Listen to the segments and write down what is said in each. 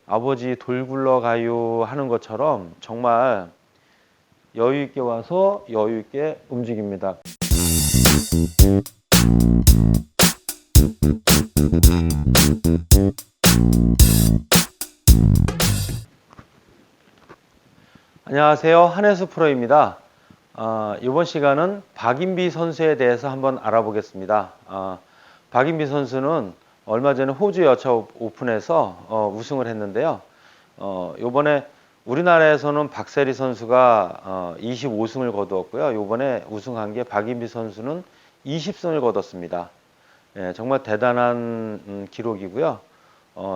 아버지 돌 굴러가요 하는 것처럼 정말 여유 있게 와서 여유 있게 움직입니다. 안녕하세요. 한혜수 프로입니다. 이번 시간은 박인비 선수에 대해서 한번 알아보겠습니다. 박인비 선수는 얼마 전에 호주 여차 오픈에서 우승을 했는데요. 이번에 우리나라에서는 박세리 선수가 25승을 거두었고요. 이번에 우승한 게 박인비 선수는 20승을 거뒀습니다. 예, 정말 대단한 기록이고요.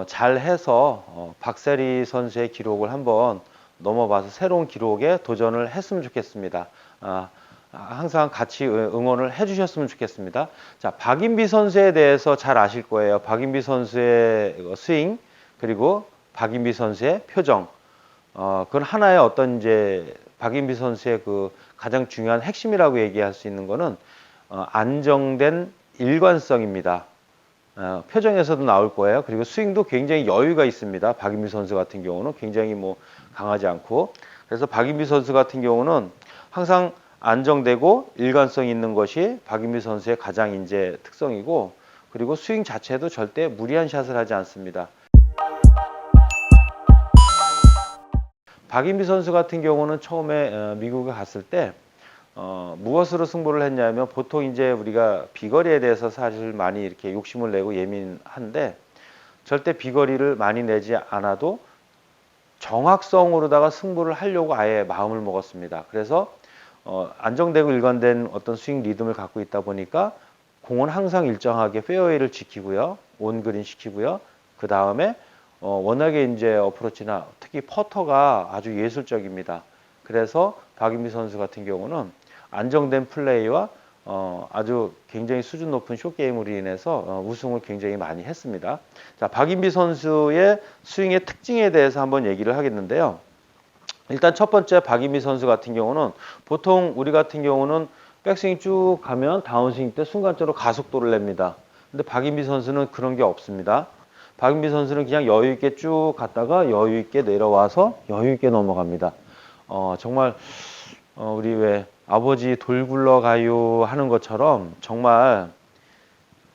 잘해서 박세리 선수의 기록을 한번 넘어봐서 새로운 기록에 도전을 했으면 좋겠습니다. 항상 같이 응원을 해주셨으면 좋겠습니다. 자, 박인비 선수에 대해서 잘 아실 거예요. 박인비 선수의 스윙, 그리고 박인비 선수의 표정. 그건 하나의 어떤 이제 박인비 선수의 그 가장 중요한 핵심이라고 얘기할 수 있는 거는 안정된 일관성입니다. 표정에서도 나올 거예요. 그리고 스윙도 굉장히 여유가 있습니다. 박인비 선수 같은 경우는 굉장히 뭐 강하지 않고, 그래서 박인비 선수 같은 경우는 항상 안정되고 일관성 있는 것이 박인비 선수의 가장 이제 특성이고, 그리고 스윙 자체도 절대 무리한 샷을 하지 않습니다. 박인비 선수 같은 경우는 처음에 미국에 갔을 때 무엇으로 승부를 했냐면, 보통 이제 우리가 비거리에 대해서 사실 많이 이렇게 욕심을 내고 예민한데, 절대 비거리를 많이 내지 않아도 정확성으로다가 승부를 하려고 아예 마음을 먹었습니다. 그래서 안정되고 일관된 어떤 스윙 리듬을 갖고 있다 보니까 공은 항상 일정하게 페어웨이를 지키고요, 온그린 시키고요. 그 다음에 워낙에 이제 어프로치나 특히 퍼터가 아주 예술적입니다. 그래서 박인비 선수 같은 경우는 안정된 플레이와 아주 굉장히 수준 높은 숏게임으로 인해서 우승을 굉장히 많이 했습니다. 자, 박인비 선수의 스윙의 특징에 대해서 한번 얘기를 하겠는데요. 일단 첫 번째, 박인비 선수 같은 경우는 보통 우리 같은 경우는 백스윙 쭉 가면 다운스윙 때 순간적으로 가속도를 냅니다. 근데 박인비 선수는 그런 게 없습니다. 박인비 선수는 그냥 여유 있게 쭉 갔다가 여유 있게 내려와서 여유 있게 넘어갑니다. 정말 우리 왜 아버지 돌 굴러가요 하는 것처럼 정말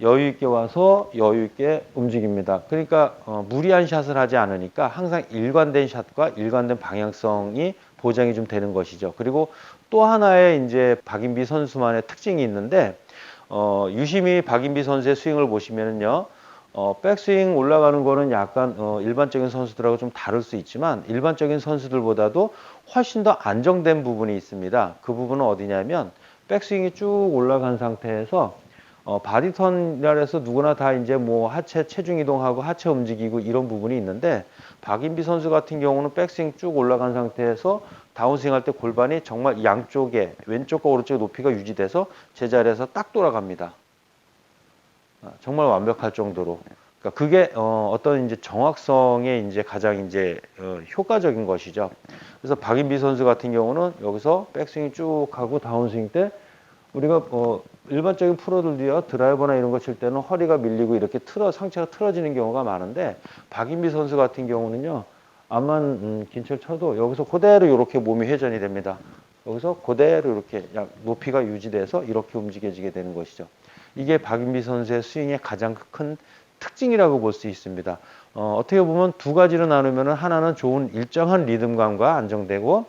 여유 있게 와서 여유 있게 움직입니다. 그러니까 무리한 샷을 하지 않으니까 항상 일관된 샷과 일관된 방향성이 보장이 좀 되는 것이죠. 그리고 또 하나의 이제 박인비 선수만의 특징이 있는데, 유심히 박인비 선수의 스윙을 보시면은요, 백스윙 올라가는 거는 약간 일반적인 선수들하고 좀 다를 수 있지만, 일반적인 선수들보다도 훨씬 더 안정된 부분이 있습니다. 그 부분은 어디냐면, 백스윙이 쭉 올라간 상태에서 바디 터널에서 누구나 다 이제 뭐 하체 체중 이동하고 하체 움직이고 이런 부분이 있는데, 박인비 선수 같은 경우는 백스윙 쭉 올라간 상태에서 다운스윙 할 때 골반이 정말 양쪽에 왼쪽과 오른쪽 높이가 유지돼서 제자리에서 딱 돌아갑니다. 정말 완벽할 정도로. 그러니까 그게 어떤 이제 정확성의 이제 가장 이제 효과적인 것이죠. 그래서 박인비 선수 같은 경우는 여기서 백스윙 쭉 하고 다운스윙 때 우리가 일반적인 프로들도요, 드라이버나 이런 거 칠 때는 허리가 밀리고 이렇게 상체가 틀어지는 경우가 많은데, 박인비 선수 같은 경우는요, 암만 긴체를 쳐도 여기서 그대로 이렇게 몸이 회전이 됩니다. 여기서 그대로 이렇게 높이가 유지돼서 이렇게 움직여지게 되는 것이죠. 이게 박인비 선수의 스윙의 가장 큰 특징이라고 볼 수 있습니다. 어떻게 보면 두 가지로 나누면, 하나는 좋은 일정한 리듬감과 안정되고,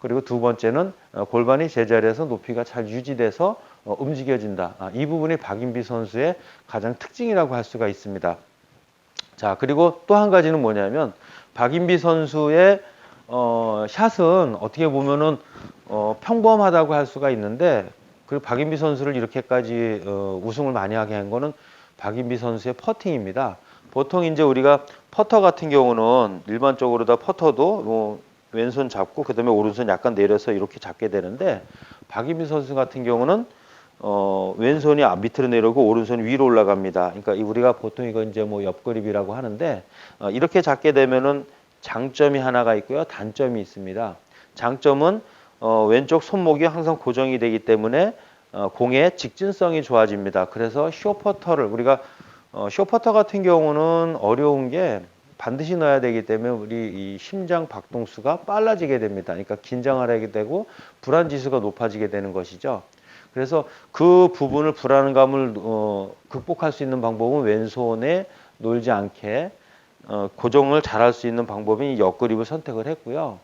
그리고 두 번째는 골반이 제자리에서 높이가 잘 유지돼서 움직여진다. 이 부분이 박인비 선수의 가장 특징이라고 할 수가 있습니다. 자, 그리고 또 한 가지는 뭐냐면, 박인비 선수의 샷은 어떻게 보면은 평범하다고 할 수가 있는데, 그리고 박인비 선수를 이렇게까지 우승을 많이 하게 한 거는 박인비 선수의 퍼팅입니다. 보통 이제 우리가 퍼터 같은 경우는 일반적으로 다 퍼터도 왼손 잡고 그다음에 오른손 약간 내려서 이렇게 잡게 되는데, 박인비 선수 같은 경우는 왼손이 밑으로 내려오고 오른손이 위로 올라갑니다. 그러니까 우리가 보통 이거 이제 뭐 옆그립이라고 하는데, 이렇게 잡게 되면은 장점이 하나가 있고요, 단점이 있습니다. 장점은 왼쪽 손목이 항상 고정이 되기 때문에 공의 직진성이 좋아집니다. 그래서 쇼퍼터를 우리가 쇼퍼터 같은 경우는 어려운 게 반드시 넣어야 되기 때문에 우리 이 심장 박동수가 빨라지게 됩니다. 그러니까 긴장을 하게 되고 불안 지수가 높아지게 되는 것이죠. 그래서 그 부분을 불안감을 극복할 수 있는 방법은 왼손에 놀지 않게 고정을 잘 할 수 있는 방법인 옆그립을 선택을 했고요.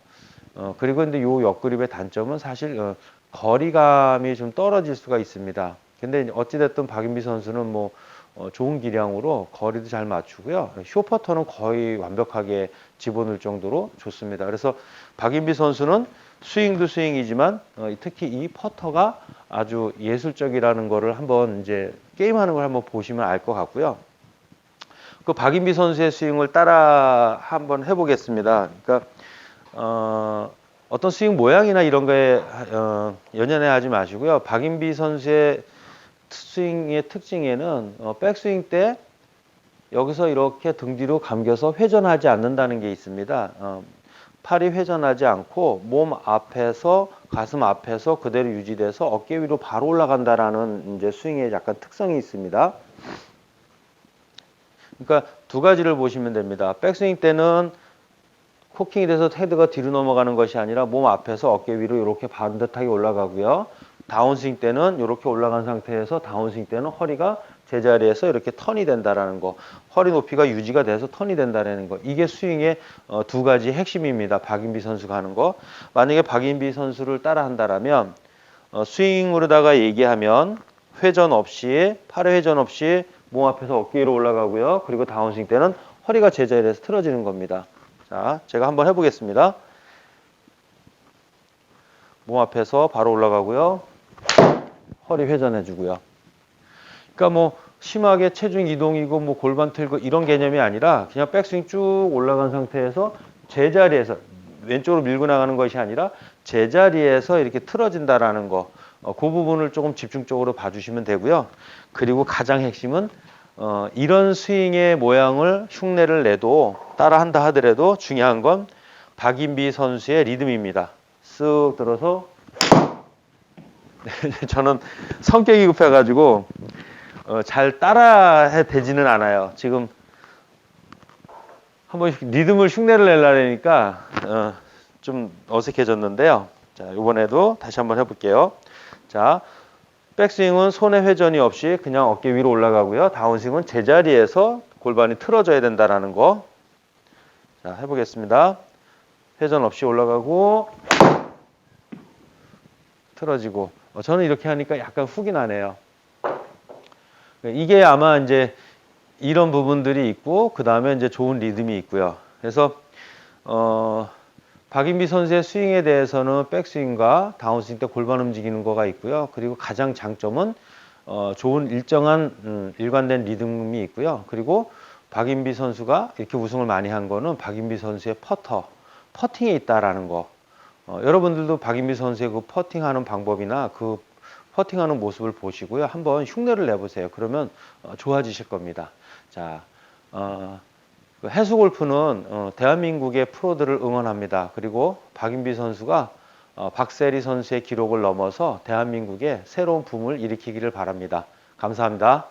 그리고 근데 요 옆그립의 단점은 사실 거리감이 좀 떨어질 수가 있습니다. 근데 어찌됐든 박인비 선수는 뭐 좋은 기량으로 거리도 잘 맞추고요. 쇼퍼터는 거의 완벽하게 집어넣을 정도로 좋습니다. 그래서 박인비 선수는 스윙도 스윙이지만 특히 이 퍼터가 아주 예술적이라는 거를 한번 이제 게임하는 걸 한번 보시면 알 것 같고요. 그 박인비 선수의 스윙을 따라 한번 해보겠습니다. 그러니까 어떤 스윙 모양이나 이런 거에 연연해 하지 마시고요. 박인비 선수의 스윙의 특징에는 백스윙 때 여기서 이렇게 등 뒤로 감겨서 회전하지 않는다는 게 있습니다. 팔이 회전하지 않고 몸 앞에서 가슴 앞에서 그대로 유지돼서 어깨 위로 바로 올라간다라는 이제 스윙의 약간 특성이 있습니다. 그러니까 두 가지를 보시면 됩니다. 백스윙 때는 코킹이 돼서 헤드가 뒤로 넘어가는 것이 아니라 몸 앞에서 어깨 위로 이렇게 반듯하게 올라가고요. 다운스윙 때는 이렇게 올라간 상태에서 다운스윙 때는 허리가 제자리에서 이렇게 턴이 된다라는 거. 허리 높이가 유지가 돼서 턴이 된다라는 거. 이게 스윙의 두 가지 핵심입니다. 박인비 선수가 하는 거. 만약에 박인비 선수를 따라 한다라면 스윙으로다가 얘기하면 회전 없이 팔의 회전 없이 몸 앞에서 어깨 위로 올라가고요. 그리고 다운스윙 때는 허리가 제자리에서 틀어지는 겁니다. 자, 제가 한번 해보겠습니다. 몸 앞에서 바로 올라가고요. 허리 회전해주고요. 그러니까 뭐 심하게 체중 이동이고 뭐 골반 틀고 이런 개념이 아니라 그냥 백스윙 쭉 올라간 상태에서 제자리에서 왼쪽으로 밀고 나가는 것이 아니라 제자리에서 이렇게 틀어진다라는 거. 그 부분을 조금 집중적으로 봐주시면 되고요. 그리고 가장 핵심은 이런 스윙의 모양을 흉내를 내도 따라한다 하더라도 중요한 건 박인비 선수의 리듬입니다. 쓱 들어서 저는 성격이 급해가지고 잘 따라 되지는 않아요. 지금 한번 리듬을 흉내를 내려니까 좀 어색해졌는데요. 자, 이번에도 다시 한번 해볼게요. 자, 백스윙은 손의 회전이 없이 그냥 어깨 위로 올라가고요. 다운스윙은 제자리에서 골반이 틀어져야 된다라는 거. 자, 해보겠습니다. 회전 없이 올라가고 틀어지고. 저는 이렇게 하니까 약간 훅이 나네요. 이게 아마 이제 이런 부분들이 있고 그 다음에 이제 좋은 리듬이 있고요. 그래서 박인비 선수의 스윙에 대해서는 백스윙과 다운스윙 때 골반 움직이는 거가 있고요. 그리고 가장 장점은 좋은 일정한 일관된 리듬이 있고요. 그리고 박인비 선수가 이렇게 우승을 많이 한 거는 박인비 선수의 퍼팅에 있다라는 거. 여러분들도 박인비 선수의 그 퍼팅하는 방법이나 그 퍼팅하는 모습을 보시고요. 한번 흉내를 내보세요. 그러면 좋아지실 겁니다. 자, 해수골프는 대한민국의 프로들을 응원합니다. 그리고 박인비 선수가 박세리 선수의 기록을 넘어서 대한민국에 새로운 붐을 일으키기를 바랍니다. 감사합니다.